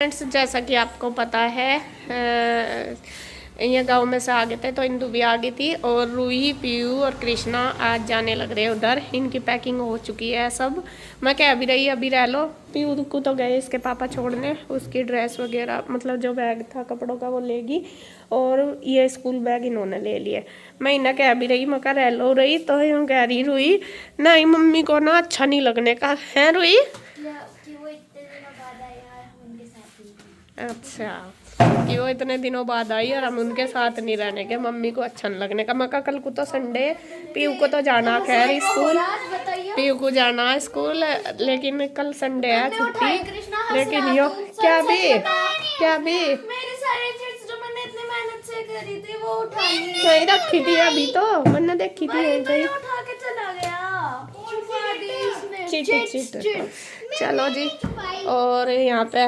Friends, जैसा कि आपको पता है ये गांव में से आ गए थे तो इंदु भी आ गई थी और रूही, पीयू और कृष्णा आज जाने लग रहे हैं उधर। इनकी पैकिंग हो चुकी है सब। मैं कह भी रही अभी रह लो। पीयू को तो गए इसके पापा छोड़ने, उसकी ड्रेस वगैरह मतलब जो बैग था कपड़ों का वो लेगी और ये स्कूल बैग इन्होंने ले लिए। मैं इन्हें कह भी रही, मैं कह रह लो रही तो यूँ कह रही रूही नहीं मम्मी को ना अच्छा नहीं लगने का है रूही। अच्छा कि वो इतने दिनों बाद आई और हम उनके साथ नहीं रहने के, मम्मी को अच्छा नहीं लगने का। मैं कहा कल को तो संडे, पीयू को तो जाना खैर स्कूल, पीयू को जाना स्कूल, लेकिन कल संडे है छुट्टी। लेकिन यो क्या भी नहीं रखी थी अभी तो मैंने देखी थी चिट। चलो जी। और यहाँ पे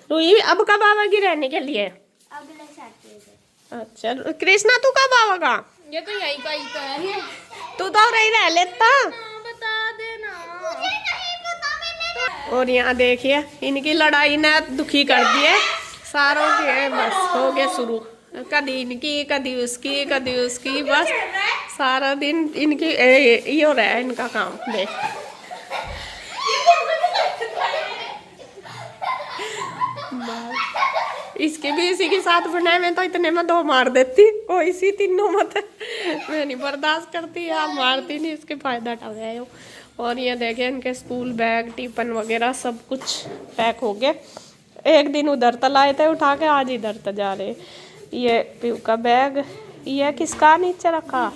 रूही अब कब आवेगी रहने के लिए? अगले सैटरडे। अच्छा कृष्णा तू कब आवेगा? ये तो यही का ही तो है। तू तो रही रह लेता। बता देना। मुझे नहीं पता मैंने। और यहाँ देखिए इनकी लड़ाई ने दुखी कर दिए सारों के। बस हो गया शुरू, कदी इनकी कदी उसकी बस सारा दिन इनकी ये हो रहा है इनका काम। देख इसके भी इसी के साथ बनाए, मैं तो इतने में दो मार देती, कोई सी तीनों मत मैं नहीं बर्दाश्त करती, आप मारती नहीं, इसके फायदा उठा रहे हो। और ये देखें इनके स्कूल बैग टिफिन वगैरह सब कुछ पैक हो गए। एक दिन उधर तक लाए थे उठा के, आज इधर तक जा रहे। ये पीयू का बैग, ये किसका नीचे रखा?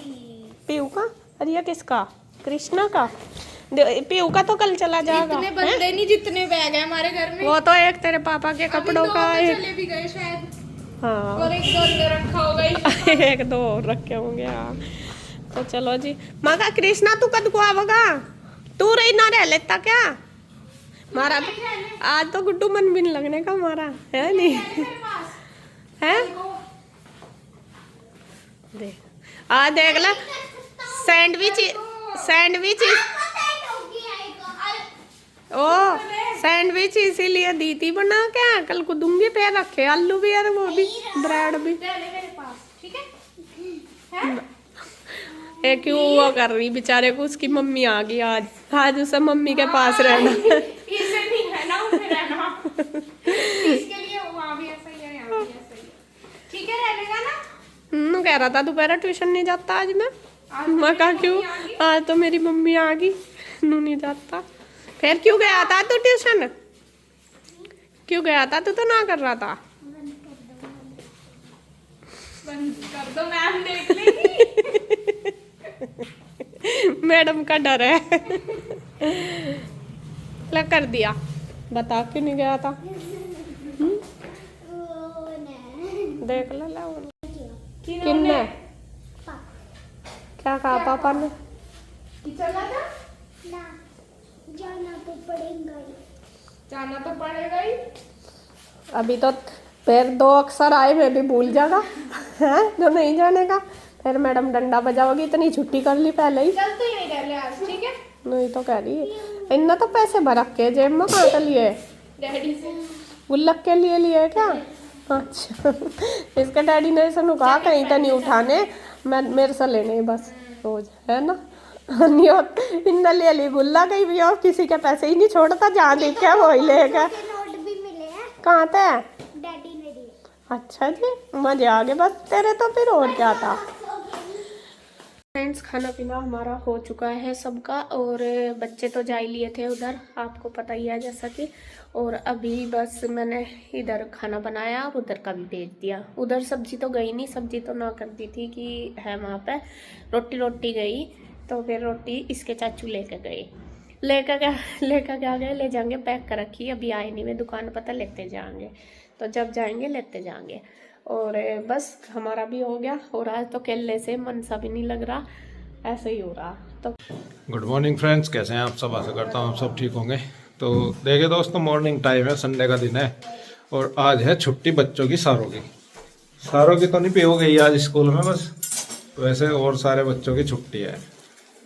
पीयू का। और ये किसका? कृष्णा का। पीयू का तो कल चला जाएगा। इतने बंदे नहीं जितने बैग है हमारे घर में। वो तो एक तेरे पापा के कपड़ों का एक चले भी गए शायद। हाँ और एक दो अंदर रखा होगा। एक दो और रखे होंगे। हाँ तो चलो जी। मगा कृष्णा तू कद को आवेगा? तू रही ना रह लेता क्या? मारा तो आज तो गुड्डू मन भी नहीं लगने का हमारा है नहीं है। देख आ देख ला सैंडविच ओ सैंडविच इसीलिए दी थी बना के, कल को दूंगी पे रखे आलू भी और वो भी ब्रेड भी। क्यों वो कर रही बेचारे को, उसकी मम्मी आ गई आज उसे मम्मी के पास रहना इसे नहीं रहना उसे रहना। इसके लिए वहाँ भी ऐसा ही है यहाँ भी ऐसा ही है। ठीक है रहने का ना। कह रहा था दोपहर ट्यूशन नहीं जाता आज मैं कहा क्यों? आज तो मेरी मम्मी आ गई, नू नहीं जाता। फिर क्यों गया था तू ट्यूशन? क्यों गया था तू? तो ना कर रहा था। बंद कर दो मैम देख लेगी। मैडम का डर है। लग कर दिया, बता क्यों नहीं गया था? देख ला किन्ने क्या कहा पापा ने? चला था ना जाना तो पड़ेगा ही। जाना तो पड़ेगा ही। अभी तो फिर दो अक्षर आए मैं भी भूल जाएगा है जो नहीं जाने का। फिर मैडम डंडा बजाओगी, इतनी छुट्टी कर ली पहले ही। चल तो यही रह ले आज ठीक है। नहीं तो कह रही इन्ना तो पैसे भर के जेब में कहाँ के लिए? डैडी से गुल्लक के लिए क्या? अच्छा इसके डैडी ने ऐसा कहा कहीं तो नहीं उठाने, मैं मेरे से लेने बस रोज है ना। इन्ना ले ली गुल्ला कहीं भी और किसी के पैसे ही नहीं छोड़ता, जहाँ देखे वो ही लेगा। नोट भी मिले हैं, कहाँ थे? डैडी ने दिए। अच्छा जी मजे आ गए बस तेरे तो। फिर और क्या था? फ्रेंड्स खाना पीना हमारा हो चुका है सबका, और बच्चे तो जा ही लिए थे उधर, आपको पता ही है जैसा कि। और अभी बस मैंने इधर खाना बनाया और उधर का भी भेज दिया। उधर सब्जी तो गई नहीं, सब्जी तो ना कर दी थी कि है वहाँ पे। रोटी गई तो फिर रोटी इसके चाचू लेके गए। लेकर क्या गए, ले जाएंगे पैक कर रखी, अभी आए नहीं, वे दुकान पता लेते जाएंगे, तो जब जाएंगे लेते जाएंगे। और बस हमारा भी हो गया। और आज तो केले से मन सा भी नहीं लग रहा, ऐसे ही हो रहा। तो गुड मॉर्निंग फ्रेंड्स, कैसे हैं आप सब? आशा करता हूँ आप सब ठीक होंगे। तो देखिए दोस्तों, मॉर्निंग टाइम है, संडे का दिन है और आज है छुट्टी बच्चों की। सारों की तो नहीं, पीयू गई आज स्कूल में बस, वैसे और सारे बच्चों की छुट्टी है।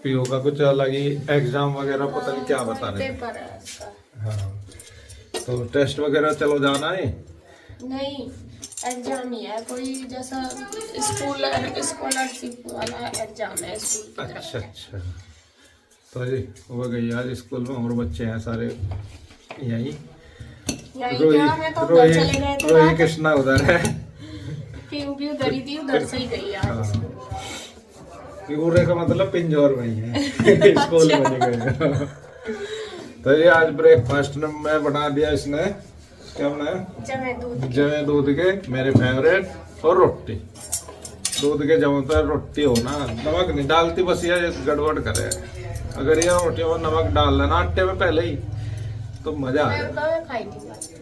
पीयू का कुछ अलग ही एग्जाम वगैरह पता नहीं क्या बता रहे थे। हाँ तो टेस्ट वगैरह चलो जाना है? नहीं, एग्जाम ही है कोई, जैसा स्कॉलरशिप वाला एग्जाम है स्कूल की तरफ। अच्छा अच्छा। तो ये हो गई आज स्कूल में, और बच्चे हैं सारे यहीं। यही क्या, मैं तो उधर चले गए थे रात। कृष्णा उधर है, पीयू भी उधर ही थी, उधर से ही गई आज। पूरे का मतलब पिंजौर में ही है स्कूल में नहीं गए। तो ये आज ब्रेकफास्ट में बना दिया इसने, क्या बनाया? जवे दूध के, मेरे फेवरेट, और रोटी। दूध के जमतर रोटी हो ना, नमक नहीं डालती, बस ये गड़बड़ करे। अगर ये रोटी में नमक डाल लेना आटे में पहले ही तो मजा आ जाए।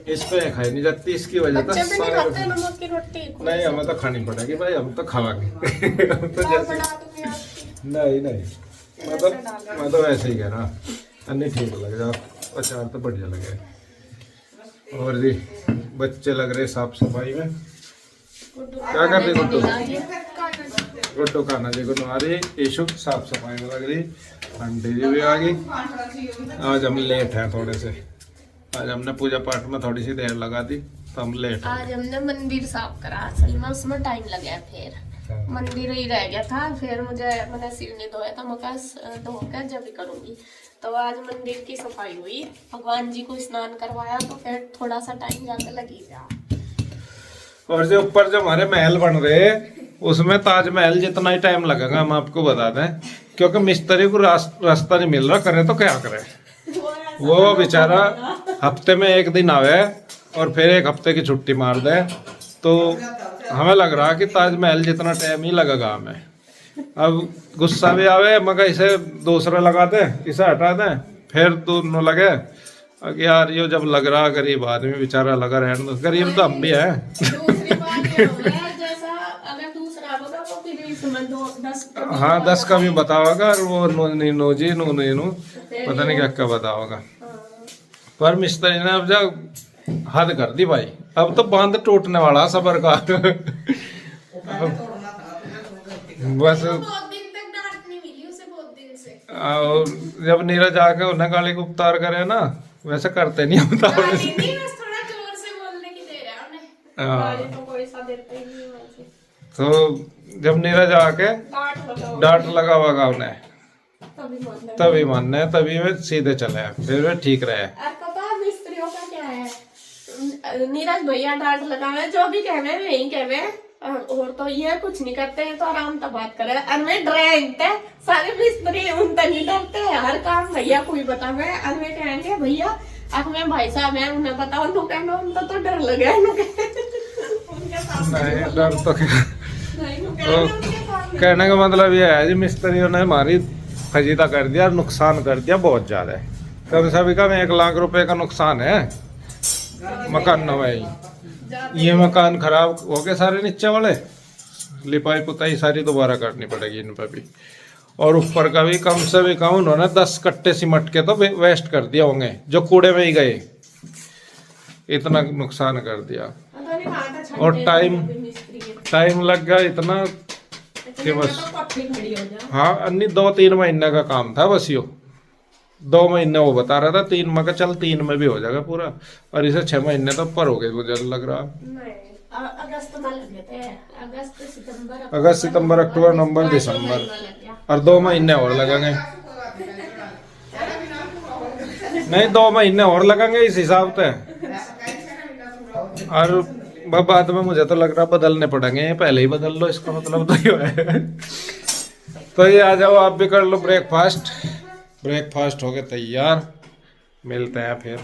इस पे खाई नहीं जाती, इसकी वजह से सारे नमक की रोटी नहीं, हमें तो खानी पड़ेगी भाई, हम तो खावांगे। हम तो जैसे नहीं मैं तो वैसे ही कह रहा, अन्य ठीक लग जाओ, अचार तो बढ़िया लगे। और जी बच्चे लग रहे साफ सफाई में। क्या कर रही गुड्डू? गुड्डू खाना जी को नवा रही, ईशु साफ सफाई में लग रही, आंटी जी भी आ गई। आज हम लेट हैं थोड़े से, आज हमने पूजा पाठ में थोड़ी सी देर लगा दी तो हम लेट। आज हमने मंदिर साफ करा, असल में उसमें टाइम लगा, फिर मंदिर ही रह गया था, फिर मैंने सिर नहीं धोया था, मैं धोकर जब भी करूंगी। तो आज मंदिर की सफाई हुई, भगवान जी को स्नान करवाया, तो फिर थोड़ा सा टाइम जाकर लगी गया। और जो ऊपर जो हमारे महल बन रहे उसमें ताजमहल जितना ही टाइम लगेगा हम आपको बता दें, क्योंकि मिस्त्री को रास्ता नहीं मिल रहा, करे तो क्या करे। वो बेचारा हफ्ते में एक दिन आवे और फिर एक हफ्ते की छुट्टी मार दे, तो हमें लग रहा कि ताजमहल जितना टाइम ही लगेगा हमें। अब गुस्सा भी आवे, मगर इसे दूसरा लगा दे, इसे हटा दे, फिर दोनों लगे यार, ये जब लग रहा गरीब आदमी बेचारा लगा रहने, गरीब तो हम भी है। दूसरी बात ये हो गया, जैसा अगर दूसरा होगा तो फिर इसमें 10 हाँ 10 का भी बताओगा, और वो नो जी नो पता नहीं क्या क्या बताओगा। पर मिस्त्री ने अब जब हद कर दी भाई, अब तो बांध टूटने वाला सबर का। बस बहुत दिन तक डांट नहीं मिली उसे, बहुत दिन से। और जब नीरज आके उन्हें गाली को उपतार करे ना, वैसे करते नहीं होता। बस थोड़ा जोर से बोलने की देर है उन्हें, गाली तो कोई सा देता ही नहीं है वैसे। तो जब नीरज आके डांट लगा होगा उन्हें, तभी मानने, तभी वे सीधे चले, फिर वे ठीक रहे। और पता है मिस्त्रियों का क्या है, नीरज भैया डांट लगावे, जो भी कहवे वही कहवे, और तो ये कुछ नहीं करते हैं, तो आराम से बात करे। अनवे डरते सारे मिस्त्री उनसे नहीं डरते, हर काम भैया कोई बतावे, अनवे कहेंगे भैया अब मैं भाई साहब है, उन्हें बताओ, उनको कहना उनको तो डर लगे। नहीं डर तो क्या, तो कहने का मतलब ये है जी, मिस्त्रियों ने हमारी फजीता कर दिया, नुकसान कर दिया बहुत ज्यादा। कम से भी कम 1 लाख रुपए का नुकसान है मकान नवाई। ये मकान खराब हो गए सारे नीचे वाले, लिपाई पुताई सारी दोबारा करनी पड़ेगी इन पर भी, और ऊपर का भी कम से भी कम उन्होंने 10 कट्टे सीमेंट के तो वेस्ट कर दिया होंगे, जो कूड़े में ही गए, इतना नुकसान कर दिया। और टाइम लग गया इतना कि बस, हाँ अन्य 2-3 महीने का काम था बस। यो 2 महीने वो बता रहा था, 3 में का चल 3 में भी हो जाएगा पूरा, और इसे 6 महीने तो ऊपर हो गए मुझे लग रहा। अगस्त में लगे थे, अगस्त सितंबर अक्टूबर नवंबर दिसंबर, और 2 महीने और लगेंगे। नहीं 2 महीने और लगेंगे इस हिसाब से, और बाद में मुझे तो लग रहा बदलने पड़ेंगे, पहले ही बदल लो, इसका मतलब तो ये है। तो ये आ जाओ, आप भी कर लो ब्रेकफास्ट। ब्रेकफास्ट हो गया तैयार, मिलते हैं फिर।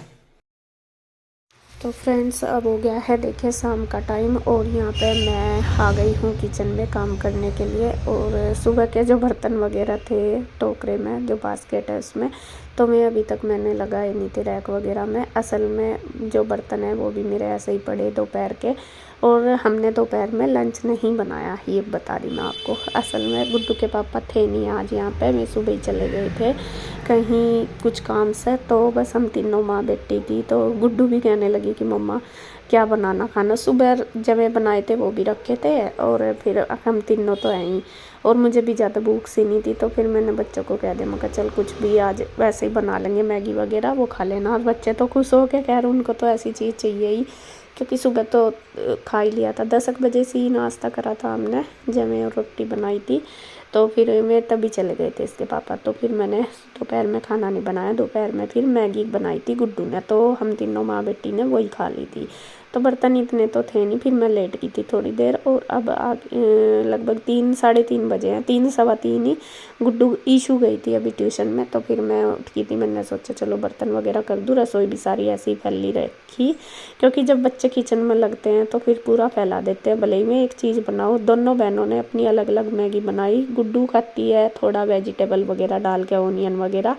तो फ्रेंड्स अब हो गया है देखिए शाम का टाइम, और यहाँ पे मैं आ गई हूँ किचन में काम करने के लिए। और सुबह के जो बर्तन वगैरह थे टोकरे में, जो बास्केट है उसमें, तो मैं अभी तक मैंने लगाए नहीं थे रैक वगैरह में। असल में जो बर्तन है वो भी मेरे ऐसे ही पड़े दोपहर के, और हमने दोपहर में लंच नहीं बनाया, ये बता रही मैं आपको। असल में गुड्डू के पापा थे नहीं आज यहाँ पे, मैं सुबह ही चले गए थे कहीं कुछ काम से, तो बस हम तीनों माँ बेटी थी। तो गुड्डू भी कहने लगी कि मम्मा क्या बनाना खाना। सुबह जब मैं बनाए थे वो भी रखे थे, और फिर हम तीनों तो हैं ही, और मुझे भी ज़्यादा भूख सी नहीं थी, तो फिर मैंने बच्चों को कह दिया, मैं कहा चल कुछ भी आज वैसे ही बना लेंगे, मैगी वगैरह वो खा लेना। और बच्चे तो खुश हो के कह रहे उनको तो ऐसी चीज़ चाहिए ही, क्योंकि सुबह तो खा ही लिया था। 10 बजे से ही नाश्ता करा था हमने, जमे और रोटी बनाई थी, तो फिर मैं तभी चले गए थे इसके पापा। तो फिर मैंने दोपहर में खाना नहीं बनाया, दोपहर में फिर मैगी बनाई थी गुड्डू ने, तो हम तीनों माँ बेटी ने वही खा ली थी। तो बर्तन इतने तो थे नहीं, फिर मैं लेट गई थी थोड़ी देर, और अब लगभग 3 साढ़े 3 बजे हैं, 3 सवा 3 ही। गुड्डू ईशू गई थी अभी ट्यूशन में, तो फिर मैं उठ गई थी। मैंने सोचा चलो बर्तन वगैरह कर दूँ, रसोई भी सारी ऐसी ही फैली रखी, क्योंकि जब बच्चे किचन में लगते हैं तो फिर पूरा फैला देते हैं, भले ही मैं एक चीज़ बनाऊँ। दोनों बहनों ने अपनी अलग अलग मैगी बनाई। गुड्डू खाती है थोड़ा वेजिटेबल वगैरह डाल के, ऑनियन वगैरह,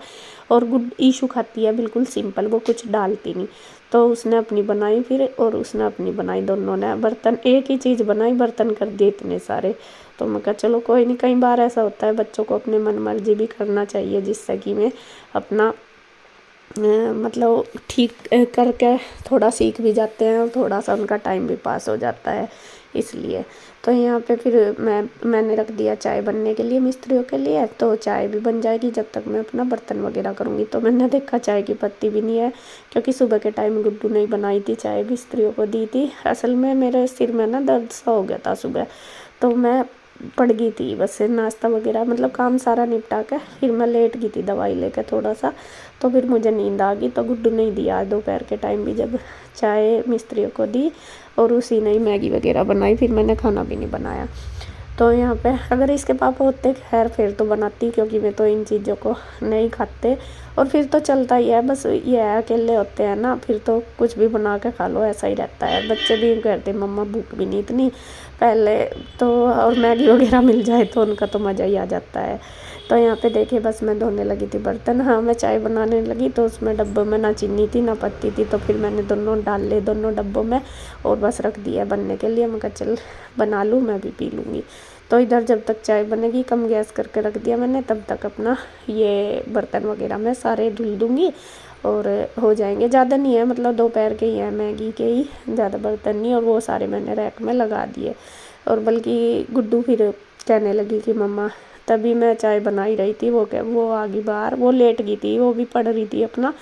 और ईशू खाती है बिल्कुल सिंपल, वो कुछ डालती नहीं। तो उसने अपनी बनाई फिर, और उसने अपनी बनाई, दोनों ने बर्तन एक ही चीज़ बनाई, बर्तन कर दिए इतने सारे। तो मैं कहा चलो कोई नहीं, कई बार ऐसा होता है, बच्चों को अपने मन मर्जी भी करना चाहिए, जिससे कि मैं अपना मतलब ठीक करके थोड़ा सीख भी जाते हैं, और थोड़ा सा उनका टाइम भी पास हो जाता है, इसलिए। तो यहाँ पे फिर मैंने रख दिया चाय बनने के लिए मिस्त्रियों के लिए, तो चाय भी बन जाएगी जब तक मैं अपना बर्तन वगैरह करूँगी। तो मैंने देखा चाय की पत्ती भी नहीं है, क्योंकि सुबह के टाइम गुड्डू ने बनाई थी चाय, मिस्त्रियों को दी थी। असल में मेरे सिर में ना दर्द सा हो गया था सुबह, तो मैं पड़ गई थी, बस नाश्ता वगैरह मतलब काम सारा निपटा के फिर मैं लेट गई थी दवाई लेकर थोड़ा सा, तो फिर मुझे नींद आ गई। तो गुड्डू ने दिया दोपहर के टाइम भी जब चाय मिस्त्रियों को दी, और उसी ने ही मैगी वगैरह बनाई, फिर मैंने खाना भी नहीं बनाया। तो यहाँ पे अगर इसके पापा होते खैर फिर तो बनाती, क्योंकि मैं तो इन चीज़ों को नहीं खाते, और फिर तो चलता ही है। बस ये है अकेले होते हैं ना, फिर तो कुछ भी बना के खा लो, ऐसा ही रहता है। बच्चे भी कहते मम्मा भूख भी नहीं इतनी पहले तो, और मैगी वगैरह मिल जाए तो उनका तो मज़ा ही आ जाता है। तो यहाँ पे देखिए बस मैं धोने लगी थी बर्तन। हाँ, मैं चाय बनाने लगी तो उसमें डब्बों में ना चीनी थी ना पत्ती थी, तो फिर मैंने दोनों डाल ले दोनों डब्बों में, और बस रख दिया बनने के लिए। मैं कहा चल बना लूँ, मैं भी पी लूँगी। तो इधर जब तक चाय बनेगी कम गैस करके रख दिया मैंने, तब तक अपना ये बर्तन वगैरह मैं सारे धुल दूँगी और हो जाएंगे। ज़्यादा नहीं है, मतलब दोपहर के ही है, मैगी के ही, ज़्यादा बर्तन नहीं। और वो सारे मैंने रैक में लगा दिए। और बल्कि गुड्डू फिर कहने लगी कि मम्मा, तभी मैं चाय बना ही रही थी, वो आ गई बाहर, वो लेट गई थी, वो भी पढ़ रही थी अपना,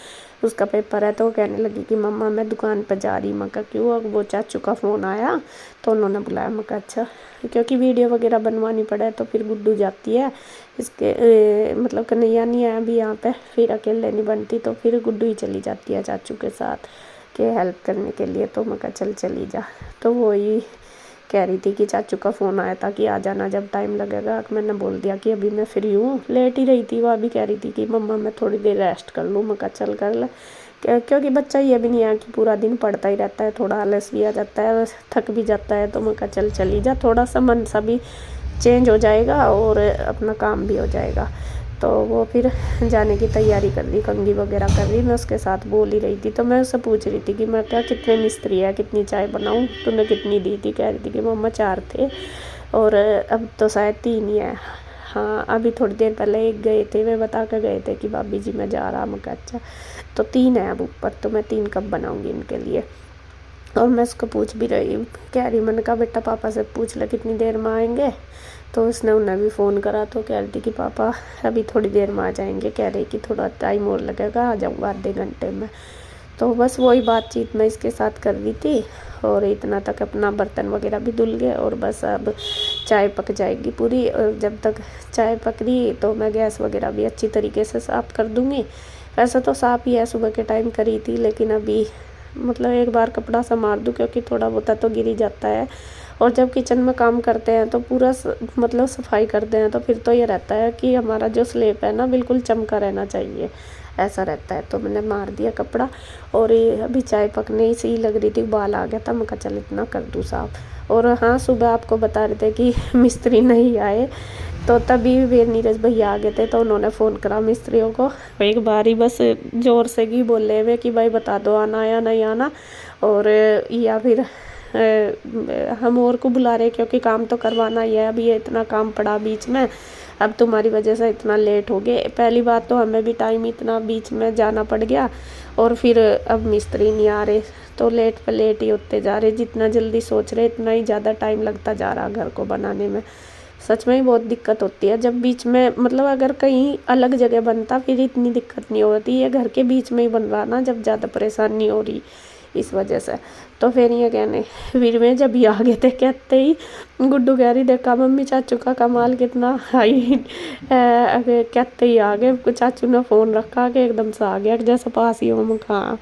उसका पेपर है। तो कहने लगी कि मम्मा मैं दुकान पर जा रही। मैं कहा क्यों? वो चाचू का फ़ोन आया तो उन्होंने बुलाया। मैं कहा अच्छा, क्योंकि वीडियो वगैरह बनवानी पड़े तो फिर गुड्डू जाती है, इसके मतलब कन्हैया नहीं है अभी यहाँ पे, फिर अकेले नहीं बनती, तो फिर गुड्डू ही चली जाती है चाचू के साथ के हेल्प करने के लिए। तो मैं कहा चल चली जा। तो वही कह रही थी कि चाचू का फ़ोन आया था कि आ जाना जब टाइम लगेगा। मैंने बोल दिया कि अभी मैं फ्री हूँ, लेट ही रही थी। वह अभी कह रही थी कि मम्मा मैं थोड़ी देर रेस्ट कर लूँ। मैं कहा चल कर ले, क्योंकि बच्चा ये भी नहीं है कि पूरा दिन पढ़ता ही रहता है, थोड़ा आलस भी आ जाता है, थक भी जाता है। तो मैं कहा चल चली जा, थोड़ा सा मन सा भी चेंज हो जाएगा और अपना काम भी हो जाएगा। तो वो फिर जाने की तैयारी कर रही, कंघी वगैरह कर रही, मैं उसके साथ बोल ही रही थी। तो मैं उससे पूछ रही थी कि मैं क्या कितने मिस्त्री है, कितनी चाय बनाऊं, तूने कितनी दी थी? कह रही थी कि मम्मा 4 थे और अब तो शायद 3 ही है। हाँ, अभी थोड़ी देर पहले एक गए थे, वे बता कर गए थे कि भाभी जी मैं जा रहा। मैं कहा अच्छा, तो 3 है अब ऊपर, तो मैं 3 कप बनाऊँगी इनके लिए। और मैं उसको पूछ भी रही, कह रही, मैंने कहा बेटा पापा से पूछ ले कितनी देर में आएंगे। तो उसने उन्हें भी फ़ोन करा, तो कह रही थी कि पापा अभी थोड़ी देर में आ जाएंगे, कह रही कि थोड़ा टाइम और लगेगा, आ जाऊँगा आधे घंटे में। तो बस वही बातचीत मैं इसके साथ कर रही थी, और इतना तक अपना बर्तन वगैरह भी धुल गए, और बस अब चाय पक जाएगी पूरी। और जब तक चाय पक रही तो मैं गैस वगैरह भी अच्छी तरीके से साफ़ कर दूँगी। वैसे तो साफ़ ही है, सुबह के टाइम करी थी, लेकिन अभी मतलब एक बार कपड़ा सा मार दूँ, क्योंकि थोड़ा बहुत तो गिर ही जाता है। और जब किचन में काम करते हैं तो पूरा मतलब सफाई करते हैं, तो फिर तो ये रहता है कि हमारा जो स्लेब है ना बिल्कुल चमका रहना चाहिए, ऐसा रहता है। तो मैंने मार दिया कपड़ा, और ये अभी चाय पकने ही सी लग रही थी, उबाल आ गया था। मैं कहा चल इतना कर दूँ साफ। और हाँ, सुबह आपको बता रहे थे कि मिस्त्री नहीं आए, तो तभी वे नीरज भैया आ गए थे, तो उन्होंने फ़ोन करा मिस्त्रियों को। एक बार ही बस ज़ोर से ही बोले हुए कि भाई बता दो आना या नहीं आना, और या फिर हम और को बुला रहे, क्योंकि काम तो करवाना ही है। अभी ये इतना काम पड़ा बीच में, अब तुम्हारी वजह से इतना लेट हो गए। पहली बात तो हमें भी टाइम इतना बीच में जाना पड़ गया, और फिर अब मिस्त्री नहीं आ रहे तो लेट पे लेट ही होते जा रहे। जितना जल्दी सोच रहे इतना ही ज़्यादा टाइम लगता जा रहा घर को बनाने में। सच में ही बहुत दिक्कत होती है जब बीच में, मतलब अगर कहीं अलग जगह बनता फिर इतनी दिक्कत नहीं होती। ये घर के बीच में ही बन रहा ना, जब ज़्यादा परेशानी हो रही इस वजह से। तो फिर ये कहने फिर में जब ये आगे थे कहते ही गुड्डू कह रही देखा मम्मी चाचू का कमाल कितना हाई, कहते ही आ गए। चाचू ने फ़ोन रखा के एकदम से आ गया जैसे पास ही हो। हाँ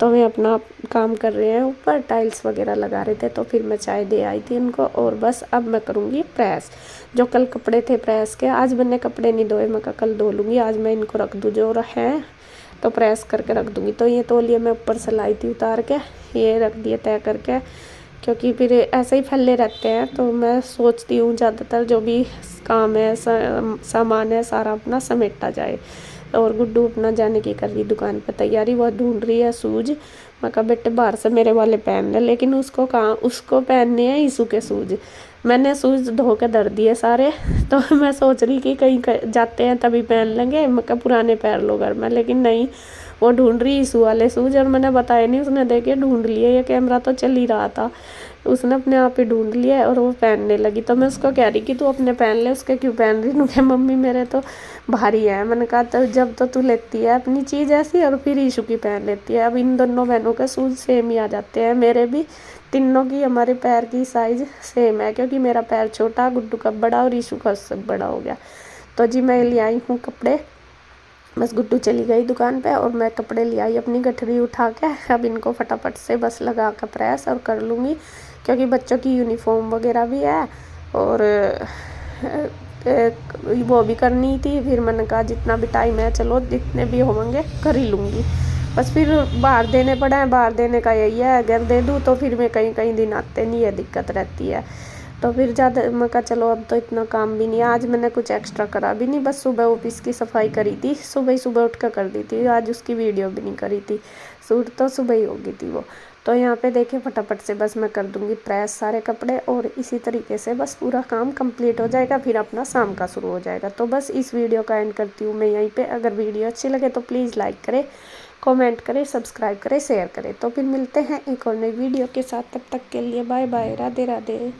तो वे अपना काम कर रहे हैं, ऊपर टाइल्स वगैरह लगा रहे थे। तो फिर मैं चाय दे आई थी उनको और बस अब मैं करूँगी प्रेस। जो कल कपड़े थे प्रेस के, आज मैंने कपड़े नहीं धोए, मैं कल धो लूँगी। आज मैं इनको रख दूँ जो है तो प्रेस करके रख दूँगी। तो ये तौलिए मैं ऊपर से लाई थी उतार के, ये रख दिए तय करके, क्योंकि फिर ऐसे ही फैले रहते हैं। तो मैं सोचती हूँ ज़्यादातर जो भी काम है सामान है सारा अपना समेटा जाए। और गुड्डू अपना जाने की कर रही दुकान पे तैयारी, वो ढूंढ रही है शूज। मैं कहा बेटे बाहर से मेरे वाले पहन ले, लेकिन उसको कहाँ, उसको पहनने हैं ईशू के शूज। मैंने शूज धो के धर दिए सारे। तो मैं सोच रही कि कहीं जाते हैं तभी पहन लेंगे, मैं कहा पुराने पैर लो घर में, लेकिन नहीं, वो ढूंढ रही ईशू वाले शूज और मैंने बताया नहीं, उसने देखे ढूंढ लिए। ये कैमरा तो चल ही रहा था, उसने अपने आप ही ढूंढ लिया और वो पहनने लगी। तो मैं उसको कह रही कि तू अपने पहन ले, उसके क्यों पहन रही? नुके मम्मी मेरे तो भारी है। मैंने कहा तो जब तो तू लेती है अपनी चीज़ ऐसी और फिर ईशू की पहन लेती है। अब इन दोनों बहनों के शूज सेम ही आ जाते हैं, मेरे भी तीनों की, हमारे पैर की साइज सेम है, क्योंकि मेरा पैर छोटा, गुड्डू का बड़ा और ईशू का उससे बड़ा हो गया। तो जी मैं ले आई हूँ कपड़े, बस गुड्डू चली गई दुकान पे और मैं कपड़े ले आई अपनी गठरी उठा के। अब इनको फटाफट से बस लगा कर प्रेस और कर लूँगी, क्योंकि बच्चों की यूनिफॉर्म वगैरह भी है और वो भी करनी थी। फिर मैंने कहा जितना भी टाइम है चलो जितने भी होंगे कर ही लूँगी। बस फिर बाहर देने पड़े हैं, बाहर देने का यही है, अगर दे दूँ तो फिर मैं कहीं दिन आते नहीं है, दिक्कत रहती है। तो फिर ज़्यादा मैं कहा चलो अब तो इतना काम भी नहीं है। आज मैंने कुछ एक्स्ट्रा करा भी नहीं, बस सुबह ऑफिस की सफाई करी थी, सुबह उठ कर दी थी। आज उसकी वीडियो भी नहीं करी थी, सूट तो सुबह ही होगी थी वो। तो यहाँ पे देखिए फटाफट से बस मैं कर दूँगी प्रेस सारे कपड़े और इसी तरीके से बस पूरा काम कंप्लीट हो जाएगा, फिर अपना शाम का शुरू हो जाएगा। तो बस इस वीडियो का एंड करती हूँ मैं यहीं पे। अगर वीडियो अच्छी लगे तो प्लीज़ लाइक करें, कमेंट करें, सब्सक्राइब करें, शेयर करें। तो फिर मिलते हैं एक और नई वीडियो के साथ, तब तक के लिए बाय बाय, राधे राधे।